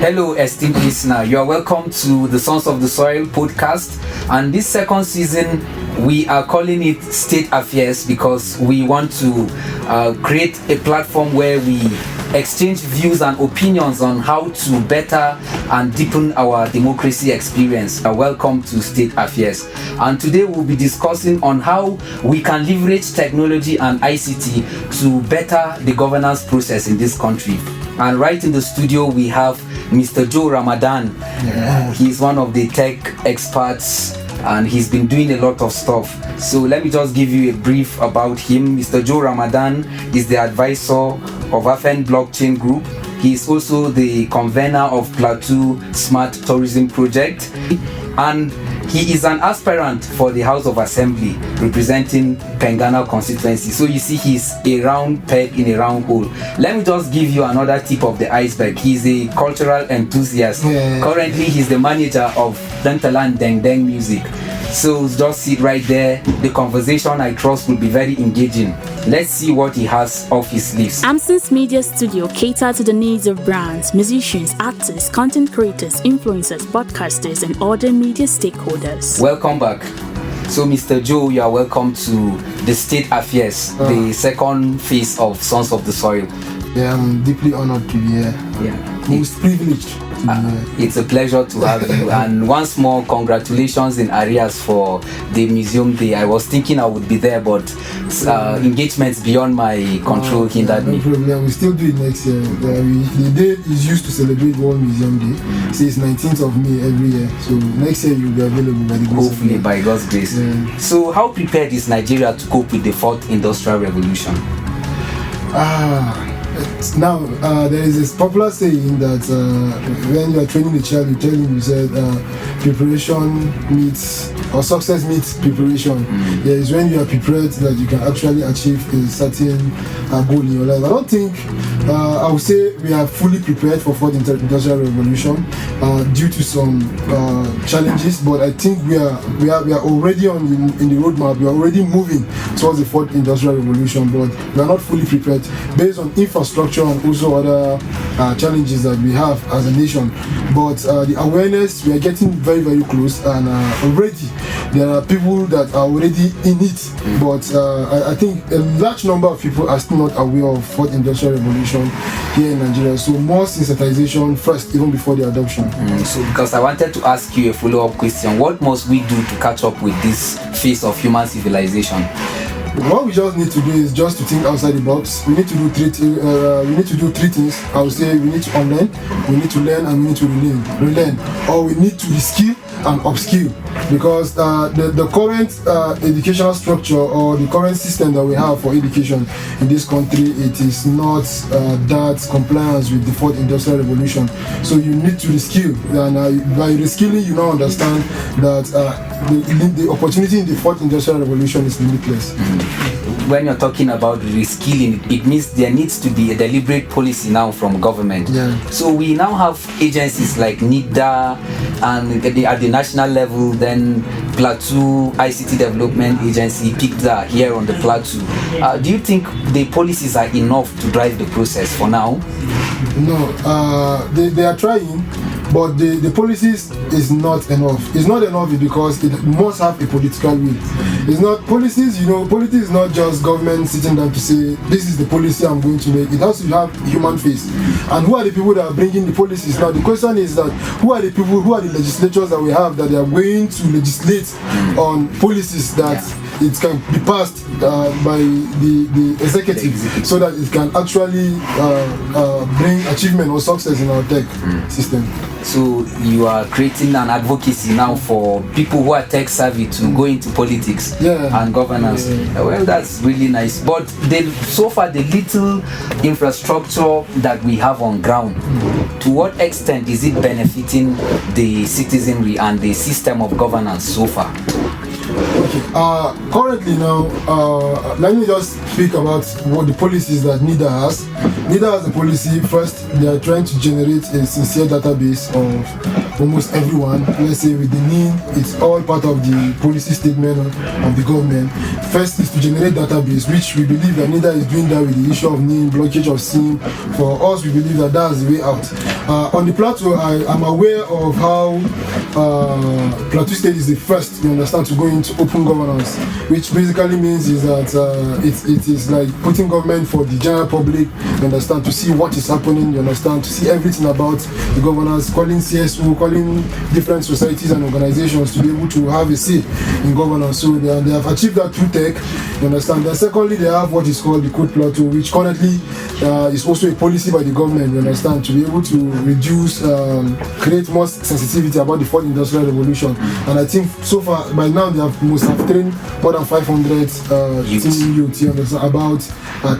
Hello, esteemed listener. You are welcome to the Sonsofthesoil podcast. And this second season, we are calling it State Affairs because we want to create a platform where we exchange views and opinions on how to better and deepen our democracy experience. Welcome to State Affairs. And today we'll be discussing on how we can leverage technology and ICT to better the governance process in this country. And right in the studio we have Mr. Joe Ramadan. He's one of the tech experts and he's been doing a lot of stuff. So let me just give you a brief about him. Mr. Joe Ramadan is the advisor of Afen Blockchain Group. He is also the convener of Plateau Smart Tourism Project, and he is an aspirant for the House of Assembly representing Pengana Constituency. So you see, he's a round peg in a round hole. Let me just give you another tip of the iceberg. He's a cultural enthusiast. Currently, he's the manager of Dantala and Ndengdeng music. So just sit right there. The conversation, I trust, will be very engaging. Let's see what he has off his sleeves. Amsons Media Studio cater to the needs of brands, musicians, artists, content creators, influencers, broadcasters, and other media stakeholders. Welcome back. So, Mr. Joe, you are welcome to the State Affairs, the second phase of Sonsofthesoil. Yeah, I'm deeply honored to be here. Most privileged. It's a pleasure to have you, and once more congratulations in arrears for the museum day. I was thinking I would be there, but engagements beyond my control hindered me. No problem, we still do it next year. The day is used to celebrate World Museum Day, so it's 19th of May every year, so next year you'll be available by the grace hopefully of God. By God's grace. So how prepared is Nigeria to cope with the fourth industrial revolution? Now, there is this popular saying that when you are training a child, you tell him, you said, preparation meets, or success meets preparation. Yeah, it's when you are prepared that you can actually achieve a certain goal in your life. I don't think, I would say we are fully prepared for fourth industrial revolution due to some challenges, but I think we are already in the roadmap. We are already moving towards the fourth industrial revolution, but we are not fully prepared based on infrastructure and also other challenges that we have as a nation. But the awareness, we are getting very, very close, and already there are people that are already in it. But I think a large number of people are still not aware of fourth industrial revolution here in Nigeria. So more sensitization first, even before the adoption. So because I wanted to ask you a follow-up question, what must we do to catch up with this phase of human civilization? What we just need to do is just to think outside the box. We need to do three things. I would say we need to unlearn, we need to learn, and we need to relearn. Or we need to reskill and upskill, because the current educational structure or the current system that we have for education in this country, it is not that compliance with the fourth industrial revolution. So you need to reskill, and by reskilling you now understand that the opportunity in the fourth industrial revolution is limitless. When you're talking about reskilling, it means there needs to be a deliberate policy now from government. So we now have agencies like NIDA, and at the national level, then Plateau ICT Development Agency, PICTA here on the Plateau. Do you think the policies are enough to drive the process for now? No, they are trying, but the policies is not enough. It's not enough because it must have a political will. It's not policies, politics is not just government sitting down to say, this is the policy I'm going to make. It has to have human face. And who are the people that are bringing the policies? Now the question is that, who are the people, who are the legislatures that we have that they are going to legislate on policies that it can be passed by the executive, so that it can actually bring achievement or success in our tech system. So you are creating an advocacy now for people who are tech savvy to go into politics and governance. Well, that's really nice. But so far, the little infrastructure that we have on ground, to what extent is it benefiting the citizenry and the system of governance so far? Okay, Currently now, let me just speak about what the policies that NIDA has. NIDA has a policy. First, they are trying to generate a sincere database of almost everyone. Let's say with the NIN, it's all part of the policy statement of the government. First is to generate database, which we believe that NIDA is doing that with the issue of NIN, blockage of SIM. For us, we believe that that's the way out. On the Plateau, I am aware of how Plateau State is the first, you understand, to go into open governance, which basically means is that it is like putting government for the general public, you understand, to see what is happening, you understand, to see everything about the governance, calling CSO, calling different societies and organizations to be able to have a say in governance. So they have achieved that through tech, you understand. Then secondly, they have what is called the Code Plateau, which currently is also a policy by the government, you understand, to be able to reduce, create more sensitivity about the fourth industrial revolution. And I think so far, by now, they must have trained more than 500 youth, you understand, about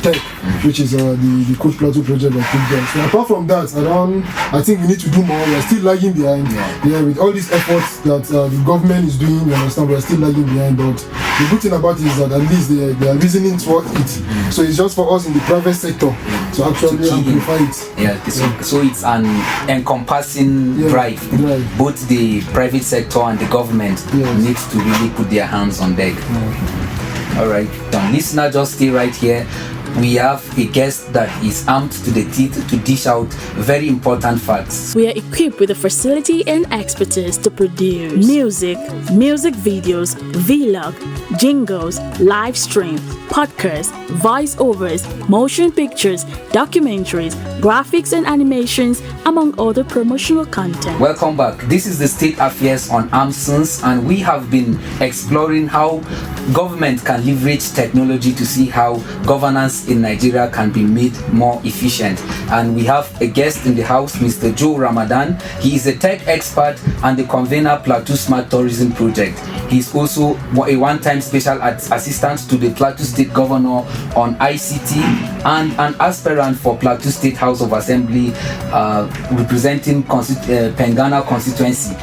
tech, which is the Code Plateau project that took them. So apart from that, I think we need to do more. We are still lagging behind. Yeah, with all these efforts that the government is doing, you understand, we are still lagging behind. But the good thing about it is that at least they are reasoning towards it. So it's just for us in the private sector to actually amplify it. Yeah, so it's an encompassing drive. Both the private sector and the government needs to really put their hands on deck. All right, listener, just stay right here. We have a guest that is armed to the teeth to dish out very important facts. We are equipped with the facility and expertise to produce music videos, vlog, jingles, live stream, podcasts, voiceovers, motion pictures, documentaries, graphics and animations, among other promotional content. Welcome back. This is the State Affairs on Amsons, and we have been exploring how government can leverage technology to see how governance in Nigeria can be made more efficient. And we have a guest in the house, Mr. Joe Ramadan. He is a tech expert and the convener Plateau Smart Tourism Project. He is also a one-time special assistant to the Plateau State Governor on ICT and an aspirant for Plateau State House of Assembly representing Pengana Constituency.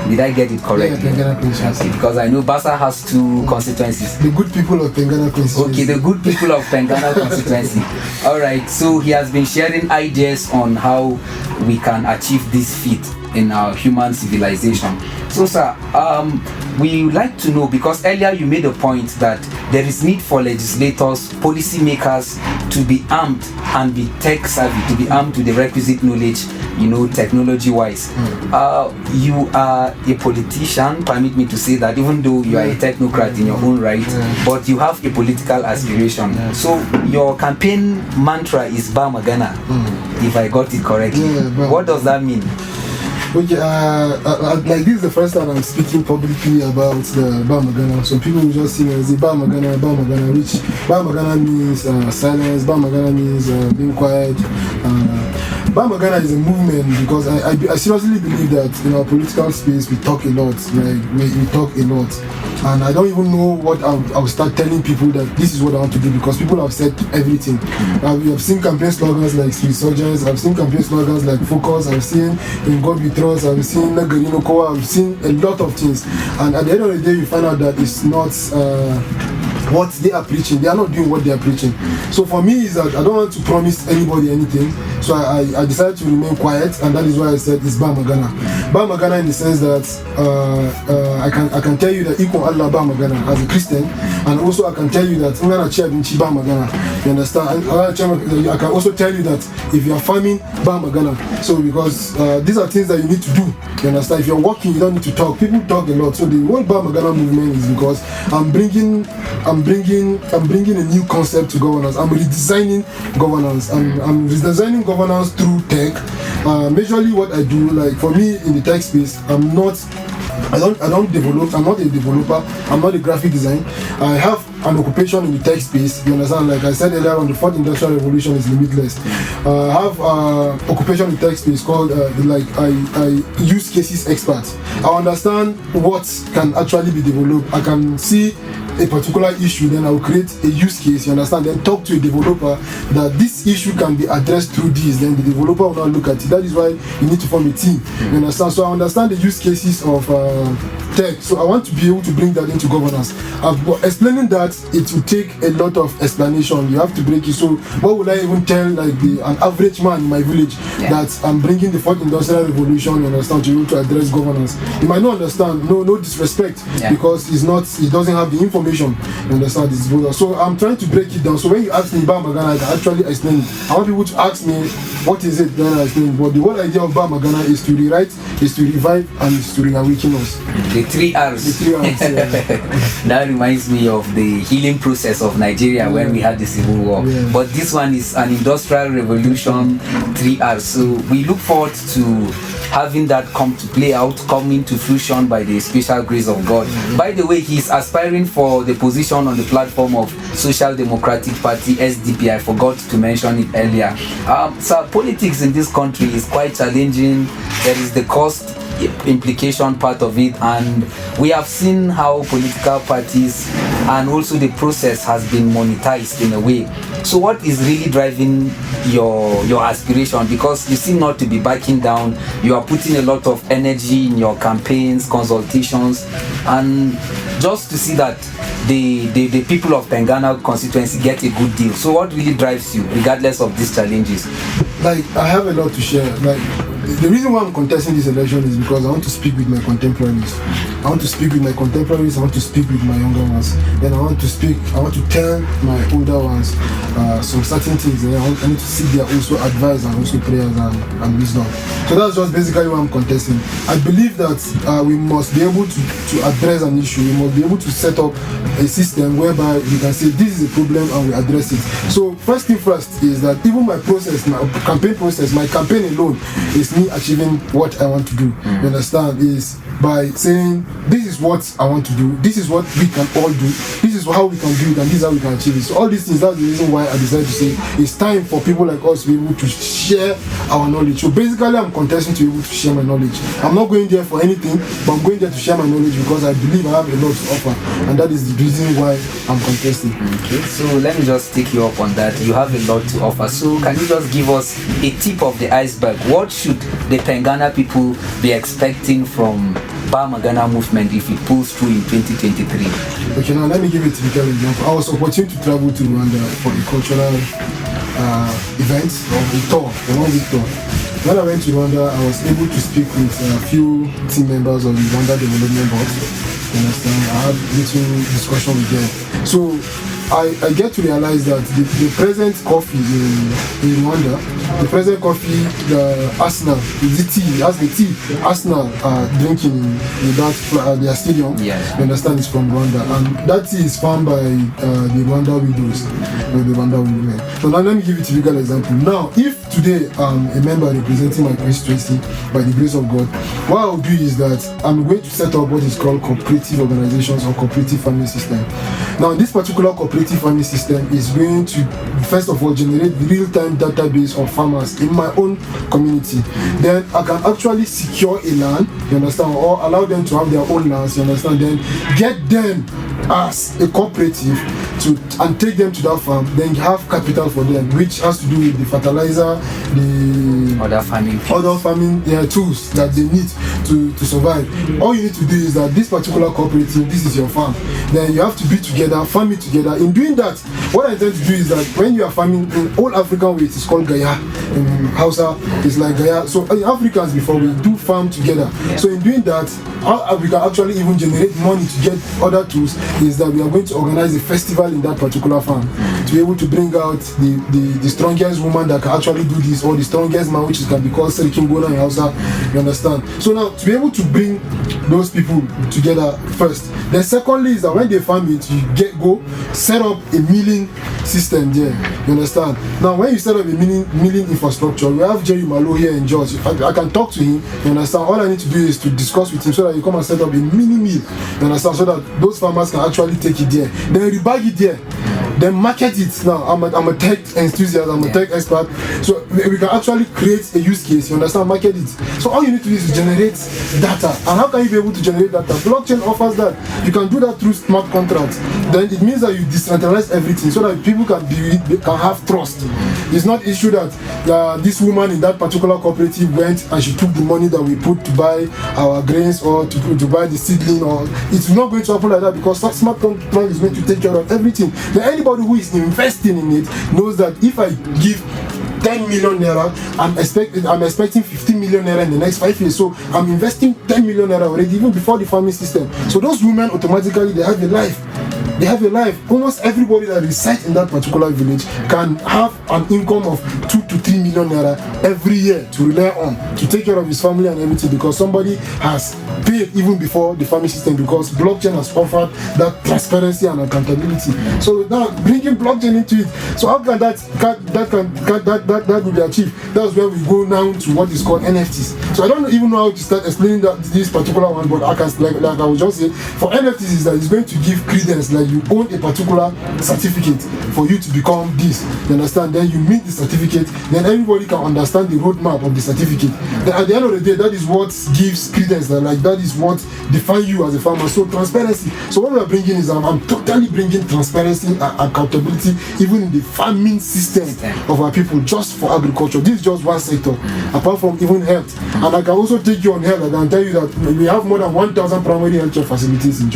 Did I get it correct? Yeah, Pengana Constituency. Okay, because I know Basa has 2 constituencies. The good people of Pengana Constituency. Okay, the good people of Pengana Constituency. All right, so he has been sharing ideas on how we can achieve this feat in our human civilization. So, sir, we would like to know, because earlier you made a point that there is need for legislators, policymakers to be armed and be tech savvy, to be armed with the requisite knowledge, technology-wise. You are a politician, permit me to say that, even though you are a technocrat in your own right, but you have a political aspiration. So your campaign mantra is Ba Magana, if I got it correctly. What does that mean? Okay, like this is the first time I'm speaking publicly about the Ba Magana. So people will just see me as Ba Magana, which Ba Magana means silence, Ba Magana means being quiet. Ba Magana is a movement because I seriously believe that in our political space we talk a lot, we talk a lot. And I don't even know what I'll start telling people that this is what I want to do, because people have said everything. We have seen campaign slogans like Resurgence, I've seen campaign slogans like Focus, I've seen In God We Trust, I've seen Nagarino Koa, I've seen a lot of things. And at the end of the day, you find out that it's not what they are preaching. They are not doing what they are preaching. So for me, is that I don't want to promise anybody anything. So I decided to remain quiet, and that is why I said it's Ba Magana. Ba Magana in the sense that I can tell you that Iko Allah Ba Magana as a Christian, and also I can tell you that Ngana Chia Binchi Ba Magana. You understand? And I can also tell you that if you are farming, Ba Magana. So because these are things that you need to do. You understand? If you're working, you don't need to talk. People talk a lot. So the whole Ba Magana movement is because I'm bringing a new concept to governance. I'm redesigning governance. I'm redesigning governance through tech. Majorly what I do, like for me in the tech space, I'm not a developer, I'm not a graphic design. I have an occupation in the tech space, you understand? Like I said earlier on, the fourth industrial revolution is limitless. I have occupation in the tech space called I use cases expert. I understand what can actually be developed. I can see a particular issue, then I'll create a use case, you understand, then talk to a developer that this issue can be addressed through this, then the developer will now look at it. That is why you need to form a team, you understand. So I understand the use cases of tech, so I want to be able to bring that into governance. Explaining that, it will take a lot of explanation. You have to break it. So what would I even tell like an average man in my village that I'm bringing the fourth industrial revolution, you understand, to be able to address governance? He might not understand. No disrespect, because he doesn't have the information, you understand. This, so I'm trying to break it down. So when you ask me about Magana, I can actually explain it. I want people to ask me what is it, then I explain. But the whole idea of Magana is to rewrite, is to revive, and is to reawaken us. The 3 R's. The 3 R's, yeah. That reminds me of the healing process of Nigeria when we had the civil war. Yeah. But this one is an industrial revolution, 3 R's. So we look forward to having that come into fruition by the special grace of God. By the way, he's aspiring for the position on the platform of Social Democratic Party, SDP. I forgot to mention it earlier. So politics in this country is quite challenging. There is the cost implication part of it, and we have seen how political parties and also the process has been monetized in a way. So what is really driving your aspiration? Because you seem not to be backing down. You are putting a lot of energy in your campaigns, consultations, and just to see that the people of Pengana constituency get a good deal. So what really drives you regardless of these challenges? Like, I have a lot to share. Like, the reason why I'm contesting this election is because I want to speak with my contemporaries. I want to speak with my contemporaries. I want to speak with my younger ones. Then I want to tell my older ones some certain things. And I need to seek their also advice and also prayers and wisdom. So that's just basically why I'm contesting. I believe that we must be able to address an issue. We must be able to set up a system whereby we can say this is a problem and we address it. So first thing first is that even my process, my campaign alone is me achieving what I want to do. You understand? Is by saying this is what I want to do, this is what we can all do, this is how we can do it, and this is how we can achieve it. So all these things, that's the reason why I decided to say it's time for people like us to be able to share our knowledge. So basically I'm contesting to be able to share my knowledge. I'm not going there for anything, but I'm going there to share my knowledge because I believe I have a lot to offer, and that is the reason why I'm contesting. Okay, so let me just take you up on that. You have a lot to offer. So can you just give us a tip of the iceberg? What should the Pengana people be expecting from Magana movement if it pulls through in 2023? Okay, now let me give a typical example. I was opportune to travel to Rwanda for a cultural event, or a tour, a 1-week tour. When I went to Rwanda, I was able to speak with a few team members of the Rwanda Development Board. You understand? I had little discussion with them. So I get to realize that the present coffee in Rwanda, the present coffee, the Arsenal, the tea Arsenal drinking in that their stadium, you understand, is from Rwanda, and that tea is farmed by the Rwanda widows, the Rwanda women. So now let me give you a typical example. Now, if today I'm a member representing my constituency by the grace of God, what I'll do is that I'm going to set up what is called cooperative organizations or cooperative farming system. Now, this particular cooperative farming system is going to, first of all, generate real-time database of farmers in my own community. Then I can actually secure a land, you understand, or allow them to have their own lands, you understand, then get them as a cooperative and take them to that farm, then have capital for them, which has to do with the fertilizer, the other farming tools that they need to survive. All you need to do is that this particular cooperative, this is your farm. Then you have to be together, farm it together. In doing that, what I intend to do is that when you are farming in all African ways, it's called Gaya. In Hausa, it's like Gaya. So in Africans before, we do farm together. So in doing that, how we can actually even generate money to get other tools is that we are going to organize a festival in that particular farm to be able to bring out the strongest woman that can actually do this, or the strongest man, which can be called Serikin Bona in Hausa, you understand. So now, to be able to bring those people together first. Then secondly is that when they farm it, you go set up a milling system there, you understand. Now when you set up a milling infrastructure, we have Jerry Malau here in Jos. I can talk to him, you understand. All I need to do is to discuss with him so that he come and set up a mini mill, you understand, so that those farmers can actually take it there, then rebag it there. then market it. Now, I'm a tech enthusiast, I'm a tech expert, so we can actually create a use case, you understand, market it. So all you need to do is to generate data. And how can you be able to generate data? Blockchain offers that. You can do that through smart contracts. Then it means that you decentralize everything so that people can have trust. It's not issue that this woman in that particular cooperative went and she took the money that we put to buy our grains or to buy the seedling, or it's not going to happen like that, because smart contract is going to take care of everything. Then anybody who is investing in it knows that if I give 10 million naira, I'm expecting 15 million naira in the next 5 years. So I'm investing 10 million naira already, even before the farming system. So those women automatically, they have a life. They have a life. Almost everybody that resides in that particular village can have an income of 2 to 3 million naira every year to rely on to take care of his family and everything, because somebody has paid even before the farming system, because blockchain has offered that transparency and accountability. So now bringing blockchain into it, so how can that will be achieved? That's where we go now to what is called NFTs. So I don't even know how to start explaining this particular one, but I can, like I will just say, for NFTs is that it's going to give credence, like you own a particular certificate for you to become this, you understand? Then you meet the certificate, then everybody can understand the roadmap of the certificate. Then at the end of the day, that is what gives credence, that is what defines you as a farmer. So transparency. So what we are bringing is I'm totally bringing transparency and accountability even in the farming system of our people, just for agriculture. This is just one sector, apart from even health. And I can also take you on health. I can tell you that we have more than 1,000 primary health care facilities in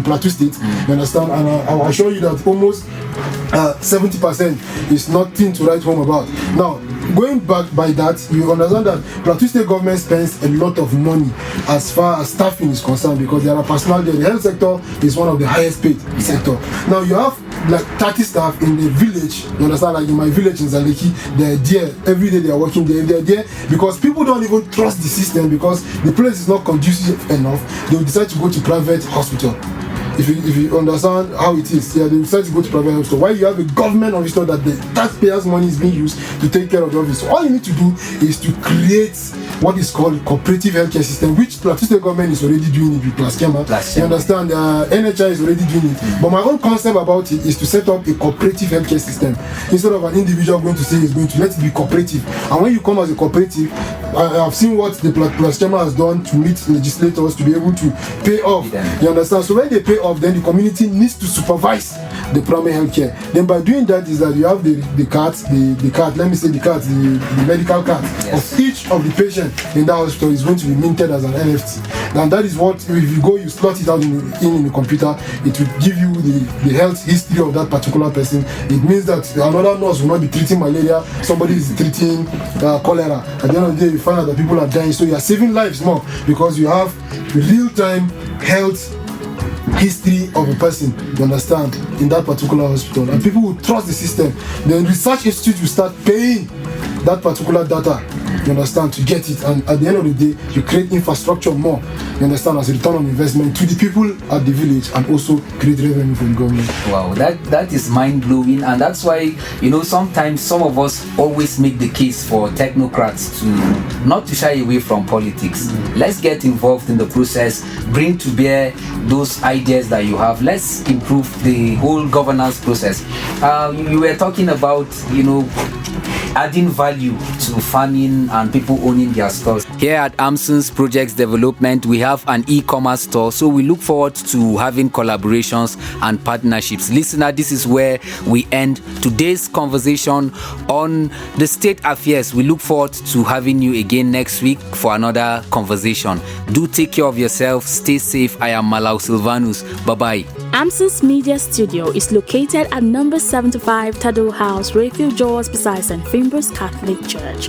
Plateau State, you understand? And I'll assure you that almost 70% is nothing to write home about. Now, going back by that, you understand that Plateau State government spends a lot of money as far as staffing is concerned, because there are personnel there. The health sector is one of the highest paid sector. Now you have like 30 staff in the village, you understand, like in my village in Zaleki, they're there every day, they are working there. They're there because people don't even trust the system, because the place is not conducive enough. They will decide to go to private hospital. If you understand how it is, they decide to go to private hospital. While you have a government hospital that the taxpayers' money is being used to take care of the office. So all you need to do is to create what is called cooperative healthcare system, which Plateau State government is already doing it with Plaskema. You understand? NHI is already doing it. But my own concept about it is to set up a cooperative healthcare system instead of an individual going to say he's going to let it be cooperative. And when you come as a cooperative, I have seen what the Plaskema has done to meet legislators to be able to pay off. You understand? So when they pay off, then the community needs to supervise the primary healthcare. Then by doing that is that you have the medical card of each of the patients in that hospital is going to be minted as an NFT. And that is what, if you go, you slot it out in the computer, it will give you the health history of that particular person. It means that another nurse will not be treating malaria, somebody is treating cholera. At the end of the day, you find out that people are dying, so you are saving lives more because you have real-time health history of a person, you understand, in that particular hospital, and people will trust the system. Then research institute will start paying that particular data, you understand, to get it. And at the end of the day, you create infrastructure more, you understand, as a return on investment to the people at the village, and also create revenue for the government. Wow, that is mind-blowing. And that's why, sometimes some of us always make the case for technocrats to not to shy away from politics. Let's get involved in the process, bring to bear those ideas that you have. Let's improve the whole governance process. You were talking about adding value to farming and people owning their stores. Here at Amsons Projects Development, we have an e-commerce store, so we look forward to having collaborations and partnerships. Listener, this is where we end today's conversation on the state affairs. We look forward to having you again next week for another conversation. Do take care of yourself. Stay safe. I am Malau Sylvanus. Bye-bye. Amsons Media Studio is located at number 75 Tado House, Refuge Jaws, beside St. Finbar's Catholic Church.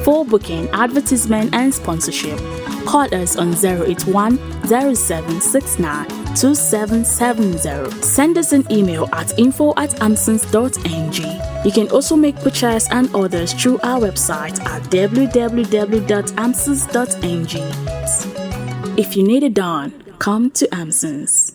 For booking, advertisement and sponsorship, call us on 081 0769 2770. Send us an email at info@amsons.ng. You can also make purchase and orders through our website at www.amsons.ng. If you need it done, come to Amsons.